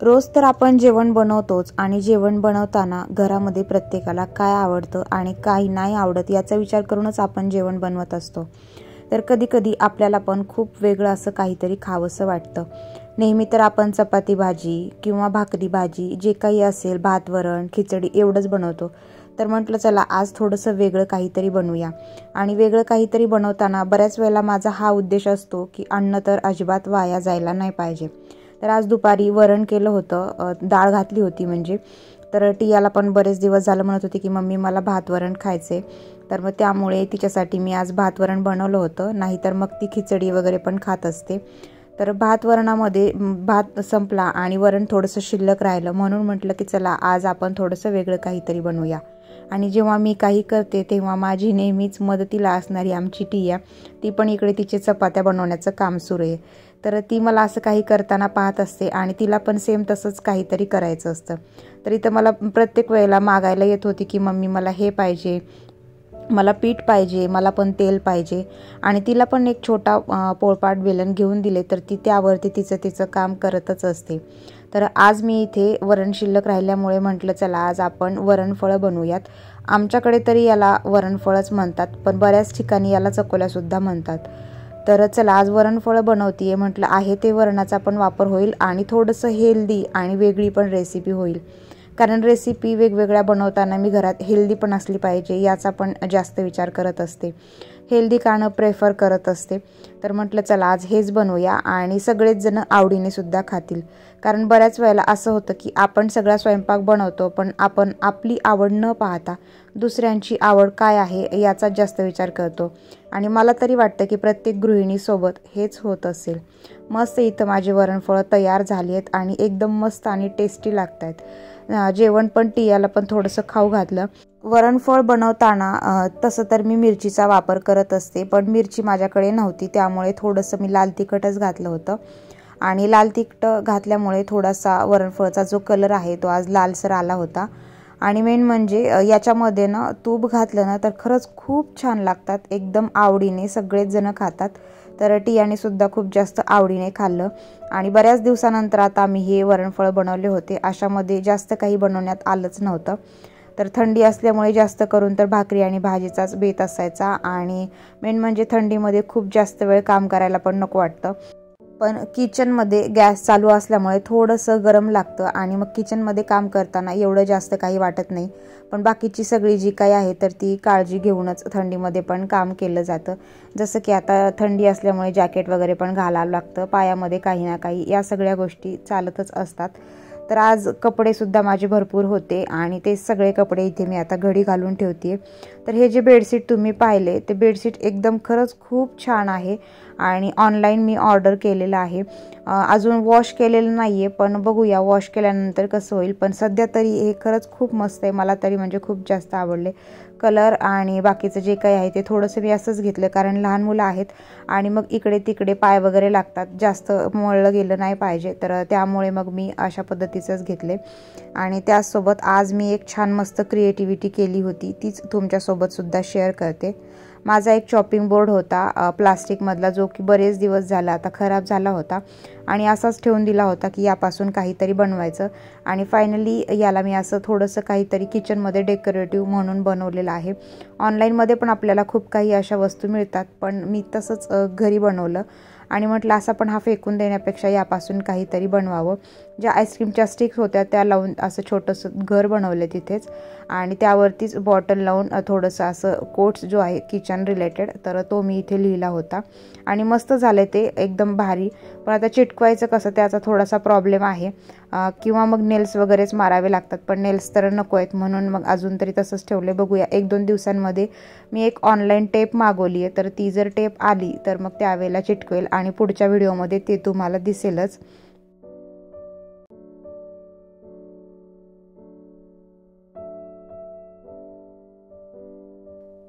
रोज तर आपण जेवण बनवतोच आणि जेवण बनवताना घरामध्ये प्रत्येकाला काय आवडतं आणि काय नाही आवडत याचा विचार करूनच आपण जेवण बनवत असतो। तर कधी कधी आपल्याला पण खूप वेगळं असं काहीतरी खावंसं वाटतं। नेहमी तर आपण चपाती भाजी किंवा भाकरी भाजी जे काही असेल, भात वरण खिचडी एवढंच बनवतो। तर म्हटलं चला आज थोडंसं वेगळं काहीतरी बनवूया। आणि वेगळं काहीतरी बनवताना बऱ्याच वेळेला माझा हा उद्देश असतो की अन्न तर अजिबात वाया जायला नाही पाहिजे। तर आज दुपारी वरण केलं होतं, डाळ घातली होती म्हणजे। तर टियाला पण बरेच दिवस झालं म्हणत होती की मम्मी मला भात वरण खायचे। तर मग त्यामुळे तिच्यासाठी मी आज भात वरण बनवलं होतं, नाहीतर मग ती खिचडी वगैरे पण खात असते। तर भात वरणामध्ये भात संपला आणि वरण थोडंसं शिल्लक राहिलं, म्हणून म्हटलं की चला आज आपण थोडंसं वेगळं काहीतरी बनवूया। आणि जेव्हा मी काही करते तेव्हा माझी नेहमीच मदतीला असणारी आमची टिया, ती पण इकडे तिचे चपात्या बनवण्याचं काम सुरू आहे। तर ती मला असं काही करताना पाहत असते आणि तिला पण सेम तसंच काहीतरी करायचं असतं। तर इथं मला प्रत्येक वेळेला मागायला येत होती की मम्मी मला हे पाहिजे, मला पीठ पाहिजे, मला पण तेल पाहिजे। आणि तिला पण एक छोटा पोळपाट बेलन घेऊन दिले तर ती त्यावरती तिचं काम करतच असते। तर आज मी इथे वरण शिल्लक राहिल्यामुळे म्हटलं चला आज आपण वरणफळं बनवूयात। आमच्याकडे तरी याला वरणफळच म्हणतात, पण बऱ्याच ठिकाणी याला चकोल्यासुद्धा म्हणतात। तर चला आज वरणफळं बनवतीये, म्हटलं आहे ते वरणाचा पण वापर होईल आणि थोडंसं हेल्दी आणि वेगळी पण रेसिपी होईल। कारण रेसिपी वेगवेगळ्या बनवताना मी घरात हेल्दी पण असली पाहिजे याचा पण जास्त विचार करत असते, हेल्दी खाणं प्रेफर करत असते। तर म्हटलं चला आज हेच बनवूया आणि सगळेच जण आवडीने सुद्धा खातील। कारण बऱ्याच वेळेला असं होतं की आपण सगळा स्वयंपाक बनवतो, पण आपण आपली आवड न पाहता दुसऱ्यांची आवड काय आहे याचा जास्त विचार करतो। आणि मला तरी वाटतं की प्रत्येक गृहिणीसोबत हेच होत असेल। मस्त इथं माझी वरणफळं तयार झाली आहेत आणि एकदम मस्त आणि टेस्टी लागत आहेत। जेवण पण टियाला पण थोडंसं खाऊ घातलं। वरणफळ बनवताना तसं तर मी मिरचीचा वापर करत असते, पण मिरची माझ्याकडे नव्हती त्यामुळे थोडंसं मी लाल तिखटच घातलं होतं। आणि लाल तिखट घातल्यामुळे थोडासा वरणफळचा जो कलर आहे तो आज लालसर आला होता। आणि मेन म्हणजे याच्यामध्ये ना तूप घातलं ना तर खरंच खूप छान लागतात, एकदम आवडीने सगळेच जण खातात। तर टियाने सुद्धा खूप जास्त आवडीने खाल्लं आणि बऱ्याच दिवसानंतर आता मी हे वरणफळ बनवले होते। अशामध्ये जास्त काही बनवण्यात आलंच नव्हतं। तर थंडी असल्यामुळे जास्त करून तर भाकरी आणि भाजीचाच बेत असायचा आणि मेन म्हणजे थंडीमध्ये खूप जास्त वेळ काम करायला पण नको वाटतं। पण किचनमध्ये गॅस चालू असल्यामुळे थोडंसं गरम लागतं आणि मग किचनमध्ये काम करताना एवढं जास्त काही वाटत नाही। पण बाकीची सगळी जी काही आहे तर ती काळजी घेऊनच थंडीमध्ये पण काम केलं जातं। जसं की आता थंडी असल्यामुळे जॅकेट वगैरे पण घालावं लागतं, पायामध्ये काही ना काही या सगळ्या गोष्टी चालतच असतात। तर आज कपडेसुद्धा माझे भरपूर होते आणि ते सगळे कपडे इथे मी आता घडी घालून ठेवते। तर हे जे बेडशीट तुम्ही पाहिले ते बेडशीट एकदम खरंच खूप छान आहे आणि ऑनलाईन मी ऑर्डर केलेलं आहे। अजून वॉश केलेलं नाही आहे, पण बघूया वॉश केल्यानंतर कसं होईल। पण सध्या तरी हे खरंच खूप मस्त आहे, मला तरी म्हणजे खूप जास्त आवडले। कलर आणि बाकीचं जे काही आहे ते थोडंसं मी असंच घेतलं कारण लहान मुलं आहेत आणि मग इकडे तिकडे पाय वगैरे लागतात, जास्त मळलं गेलं नाही पाहिजे। तर त्यामुळे मग मी अशा पद्धतीचंच घेतले। आणि त्याचसोबत आज मी एक छान मस्त क्रिएटिव्हिटी केली होती, तीच तुमच्यासोबत सुद्धा शेअर करते। माझा एक चॉपिंग बोर्ड होता प्लास्टिकमधला, जो की बरेच दिवस झाला आता खराब झाला होता आणि असाच ठेवून दिला होता की यापासून काहीतरी बनवायचं। आणि फायनली याला मी असं थोडंसं काहीतरी किचनमध्ये डेकोरेटिव्ह म्हणून बनवलेलं आहे। ऑनलाईनमध्ये पण आपल्याला खूप काही अशा वस्तू मिळतात, पण मी तसंच घरी बनवलं आणि म्हटलं असा पण हा फेकून देण्यापेक्षा यापासून काहीतरी बनवावं। ज्या आईस्क्रीमच्या स्टिक्स होत्या त्या लावून असं छोटंसं घर बनवलं तिथेच आणि त्यावरतीच बॉटल लावून थोडंसं असं कोट्स जो आहे किचन रिलेटेड तर तो मी इथे लिहिला होता आणि मस्त झालं ते एकदम भारी। पण आता चिटकवायचं कसं त्याचा थोडासा प्रॉब्लेम आहे, किंवा मग नेल्स वगैरेच मारावे लागतात, पण नेल्स तर नको आहेत म्हणून मग अजून तरी तसंच ठेवले। बघूया 1-2 दिवसांमध्ये मी एक ऑनलाईन टेप मागवली आहे, तर ती जर टेप आली तर मग त्यावेळेला चिटकवेल आणि पुढच्या व्हिडिओमध्ये ते तुम्हाला दिसेलच।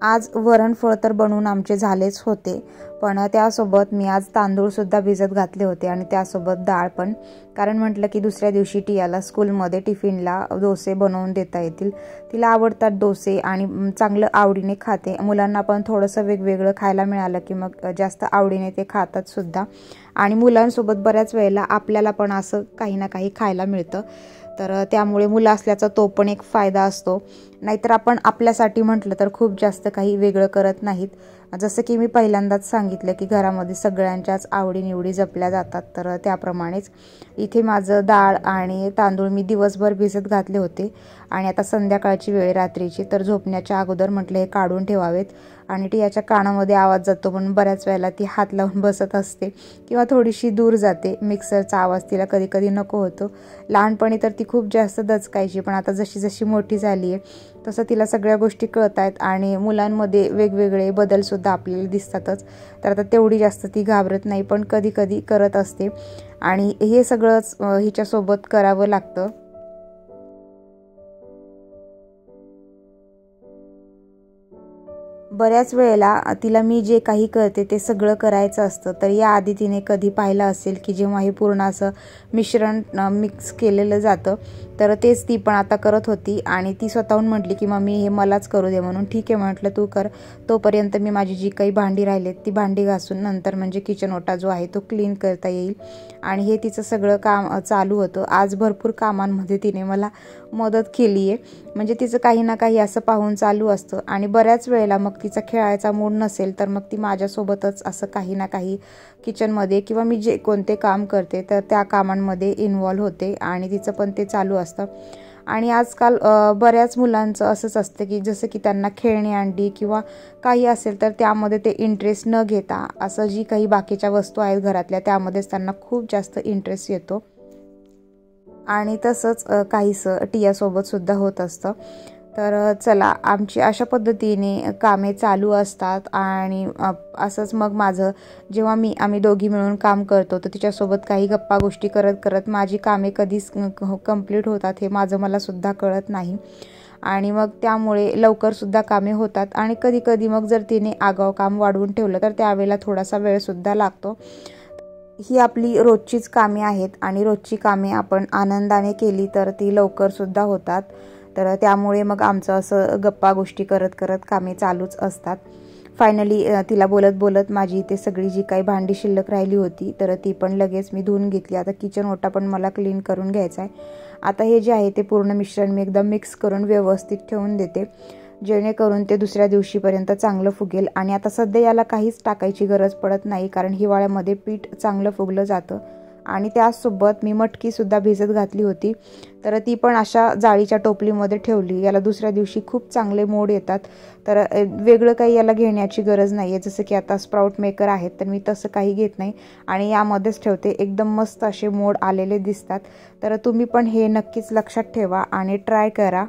आज वरणफळ तर बनवून आमचे झालेच होते, पण त्यासोबत मी आज तांदूळसुद्धा भिजत घातले होते आणि त्यासोबत डाळ पण। कारण म्हटलं की दुसऱ्या दिवशी टियाला स्कूलमध्ये टिफिनला डोसे बनवून देता येतील, तिला आवडतात डोसे आणि चांगलं आवडीने खाते। मुलांना पण थोडंसं वेगवेगळं खायला मिळालं की मग जास्त आवडीने ते खातात सुद्धा। आणि मुलांसोबत बऱ्याच वेळेला आपल्याला पण असं काही ना काही खायला मिळतं, तर त्यामुळे मुलं असल्याचा तो पण एक फायदा असतो. नाहीतर आपण आपल्यासाठी म्हटलं तर खूप जास्त काही वेगळं करत नाहीत. जसं की मी पहिल्यांदाच सांगितलं की घरामध्ये सगळ्यांच्याच आवडीनिवडी जपल्या जातात, तर त्याप्रमाणेच इथे माझं डाळ आणि तांदूळ मी दिवसभर भिजत घातले होते आणि आता संध्याकाळची वेळ रात्रीची, तर झोपण्याच्या अगोदर म्हटलं हे काढून ठेवावेत. आणि टियाच्या कानामध्ये आवाज जातो म्हणून बऱ्याच वेळेला ती हात लावून बसत असते किंवा थोडीशी दूर जाते. मिक्सरचा आवाज तिला कधी कधी नको होतो. लहानपणी तर ती खूप जास्त दचकायची, पण आता जशी जशी मोठी झाली आहे तसं तिला सगळ्या गोष्टी कळत आहेत आणि मुलांमध्ये वेगवेगळे बदलसुद्धा आपल्याला दिसतातच. तर आता तेवढी जास्त ती घाबरत नाही, पण कधी कधी करत असते आणि हे सगळंच हिच्यासोबत करावं लागतं. बऱ्याच वेळेला तिला मी जे काही करते ते सगळं करायचं असतं. तर याआधी तिने कधी पाहिलं असेल की जेव्हा हे पूर्ण असं मिश्रण मिक्स केलेलं जातं, तर तेच ती पण आता करत होती आणि ती स्वतःहून म्हटली की मम्मी हे मलाच करू दे म्हणून. ठीक आहे म्हटलं तू कर, तोपर्यंत मी माझी जी काही भांडी राहिलेत ती भांडी घासून नंतर म्हणजे किचन ओटा जो आहे तो क्लीन करता येईल. आणि हे तिचं सगळं काम चालू होतं. आज भरपूर कामांमध्ये तिने मला मदत केली आहे, म्हणजे तिचं काही ना काही असं पाहून चालू असतं. आणि बऱ्याच वेळेला मग तिचा खेळायचा मूड नसेल तर मग ती माझ्यासोबतच असं काही ना काही किचनमध्ये किंवा मी जे कोणते काम करते तर त्या कामांमध्ये इन्व्हॉल्व होते आणि तिचं पण ते चालू असतं. आणि आजकाल बऱ्याच मुलांचं असंच असतं की जसं की त्यांना खेळणी आणली किंवा काही असेल तर त्यामध्ये ते इंटरेस्ट न घेता असं जी काही बाकीच्या वस्तू आहेत घरातल्या त्यामध्येच त्यांना खूप जास्त इंटरेस्ट येतो. आणि तसंच काहीसं टियासोबतसुद्धा होत असतं. तर चला आमची अशा पद्धतीने कामे चालू असतात. आणि असंच मग माझं जेव्हा आम्ही दोघी मिळून काम करतो तर तिच्यासोबत काही गप्पा गोष्टी करत करत माझी कामे कधीच कंप्लीट होतात हे माझं मलासुद्धा कळत नाही. आणि मग त्यामुळे लवकरसुद्धा कामे होतात. आणि कधी कधी मग जर तिने आगाऊ काम वाढवून ठेवलं तर त्यावेळेला थोडासा वेळसुद्धा लागतो. ही आपली रोजचीच कामे आहेत आणि रोजची कामे आपण आनंदाने केली तर ती लवकरसुद्धा होतात. तर त्यामुळे मग आमचं असं गप्पा गोष्टी करत करत कामे चालूच असतात. फायनली तिला बोलत बोलत माझी इथे सगळी जी काही भांडी शिल्लक राहिली होती तर ती पण लगेच मी धुवून घेतली. आता किचन ओटा पण मला क्लीन करून घ्यायचा आहे. आता हे जे आहे ते पूर्ण मिश्रण मी एकदम मिक्स करून व्यवस्थित ठेवून देते, जेणेकरून ते दुसऱ्या दिवशीपर्यंत चांगलं फुगेल. आणि आता सध्या याला काहीच टाकायची गरज पडत नाही, कारण हिवाळ्यामध्ये पीठ चांगलं फुगलं जातं. आणि त्यासोबत मी मटकीसुद्धा भिजत घातली होती, तर ती पण अशा जाळीच्या टोपलीमध्ये ठेवली. याला दुसऱ्या दिवशी खूप चांगले मोड येतात. तर वेगळं काही याला घेण्याची गरज नाही आहे. जसं की आता स्प्राउट मेकर आहेत तर मी तसं काही घेत नाही आणि यामध्येच ठेवते. एकदम मस्त असे मोड आलेले दिसतात. तर तुम्ही पण हे नक्कीच लक्षात ठेवा आणि ट्राय करा.